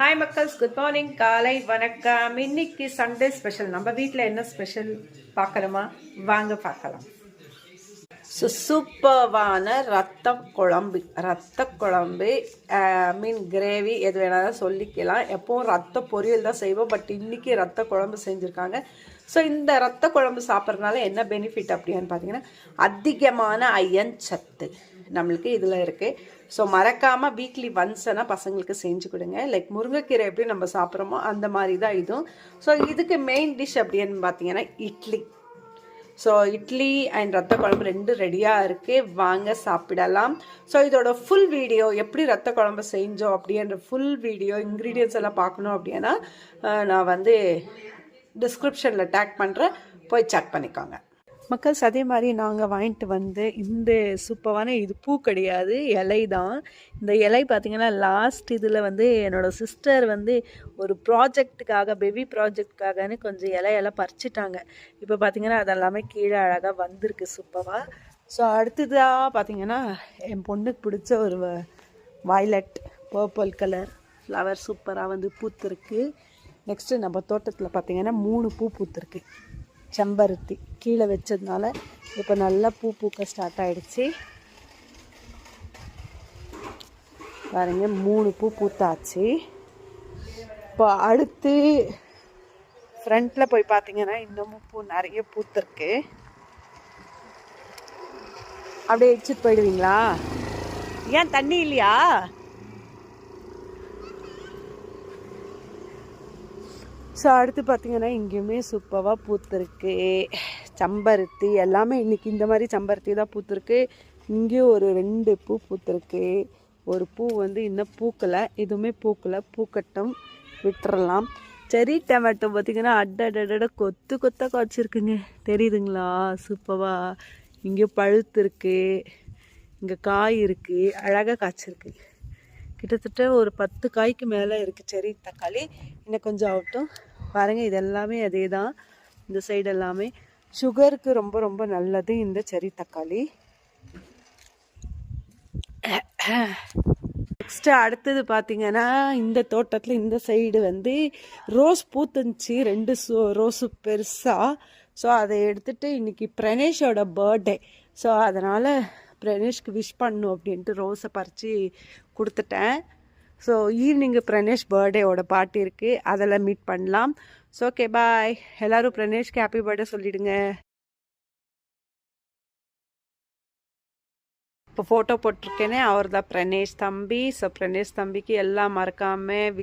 Hi மக்கள்ஸ், good morning, காலை வணக்கம். இன்னைக்கு சண்டே ஸ்பெஷல். நம்ம வீட்டில் என்ன ஸ்பெஷல் பார்க்கணுமா? வாங்க பார்க்கலாம். சூப்பர்வான ரத்த குழம்பு மீன் கிரேவி எது வேணாலும் சொல்லிக்கலாம். எப்போவும் ரத்த பொரியல் தான் செய்வோம், பட் இன்னைக்கு ரத்த குழம்பு செஞ்சுருக்காங்க. ஸோ இந்த ரத்த குழம்பு சாப்பிட்றதுனால என்ன பெனிஃபிட் அப்படின்னு பார்த்தீங்கன்னா, அதிகமான அயன் சத்து நம்மளுக்கு இதில் இருக்குது. ஸோ மறக்காமல் வீக்லி ஒன்ஸ்னால் பசங்களுக்கு செஞ்சு கொடுங்க. லைக் முருங்கைக்கீரை எப்படி நம்ம சாப்பிட்றோமோ அந்த மாதிரி தான் இதுவும். ஸோ இதுக்கு மெயின் டிஷ் அப்படின்னு பார்த்தீங்கன்னா இட்லி. ஸோ இட்லி அண்ட் ரத்த குழம்பு ரெண்டும் ரெடியாக இருக்குது, வாங்க சாப்பிடலாம். ஸோ இதோட ஃபுல் வீடியோ எப்படி ரத்த குழம்பு செஞ்சோம் அப்படின்ற ஃபுல் வீடியோ இன்க்ரீடியன்ஸ் எல்லாம் பார்க்கணும் அப்படின்னா நான் வந்து டிஸ்கிரிப்ஷனில் டேக் பண்ணுறேன், போய் செக் பண்ணிக்கோங்க மக்கள்ஸ். அதே மாதிரி நாங்கள் வாங்கிட்டு வந்து இந்த சூப்பரான இது பூ கிடையாது, இலை தான். இந்த இலை பார்த்திங்கன்னா லாஸ்ட் இதில் வந்து என்னோடய சிஸ்டர் வந்து ஒரு ப்ராஜெக்டுக்காக, பேபி ப்ராஜெக்டுக்காகன்னு கொஞ்சம் இலையெல்லாம் பறிச்சிட்டாங்க. இப்போ பார்த்திங்கன்னா அதெல்லாமே கீழே அழகாக வந்திருக்கு சூப்பராக. ஸோ அடுத்ததாக பார்த்திங்கன்னா என் பொண்ணுக்கு பிடிச்ச ஒரு வயலட் பர்பிள் கலர் ஃப்ளவர் சூப்பராக வந்து பூத்துருக்கு. நெக்ஸ்ட்டு நம்ம தோட்டத்தில் பார்த்திங்கன்னா 3 பூ பூத்துருக்கு. செம்பருத்தி கீழே வச்சதுனால இப்போ நல்லா பூ பூக்க ஸ்டார்ட் ஆகிடுச்சு. பாருங்க, 3 பூ பூத்தாச்சு. இப்போ அடுத்து ஃப்ரண்ட்டில் போய் பார்த்தீங்கன்னா இன்னமும் பூ நிறைய பூத்துருக்கு. அப்படியே எச்சிட்டு போயிடுவீங்களா? ஏன் தண்ணி இல்லையா? ஸோ அடுத்து பார்த்திங்கன்னா இங்கேயுமே சூப்பராக பூத்துருக்கு செம்பருத்தி. எல்லாமே இன்றைக்கி இந்த மாதிரி செம்பருத்தி தான் பூத்துருக்கு. இங்கேயும் ஒரு 2 பூ பூத்துருக்கு. ஒரு பூ வந்து இன்னும் பூக்கலை, எதுவுமே பூக்கலை, பூக்கட்டும், விட்டுறலாம். செரி டொமேட்டோ பார்த்திங்கன்னா அடடட கொத்து கொத்தாக காய்ச்சிருக்குங்க, தெரியுதுங்களா? சூப்பராக இங்கே பழுத்துருக்கு, இங்கே காய் இருக்குது, அழகாக காய்ச்சிருக்கு. கிட்டத்தட்ட ஒரு 10 காய்க்கு மேலே இருக்குது செரி தக்காளி. இன்னும் கொஞ்சம் ஆகட்டும். பாருங்கள், இது எல்லாமே அதே தான். இந்த சைடு எல்லாமே சுகருக்கு ரொம்ப ரொம்ப நல்லது இந்த செரி தக்காளி. நெக்ஸ்ட்டு அடுத்தது பார்த்திங்கன்னா இந்த தோட்டத்தில் இந்த சைடு வந்து ரோஸ் பூத்துந்துச்சு, 2 ரோஸு பெருசாக. ஸோ அதை எடுத்துகிட்டு இன்றைக்கி பிரணேஷோட பர்த்டே. ஸோ அதனால் பிரணேஷ்க்கு விஷ் பண்ணும் அப்படின்ட்டு ரோஸை பறித்து கொடுத்துட்டேன். ஸோ ஈவினிங்கு பிரணேஷ் பர்த்டேவோட பார்ட்டி இருக்குது, அதெல்லாம் மீட் பண்ணலாம். ஸோ ஓகே, பாய். எல்லோரும் பிரணேஷ்க்கு ஹாப்பி பர்த்டே சொல்லிவிடுங்க. இப்போ ஃபோட்டோ போட்டிருக்கேனே அவர் தான் பிரணேஷ் தம்பி. ஸோ பிரணேஷ் தம்பிக்கு எல்லாம் மறக்காமல்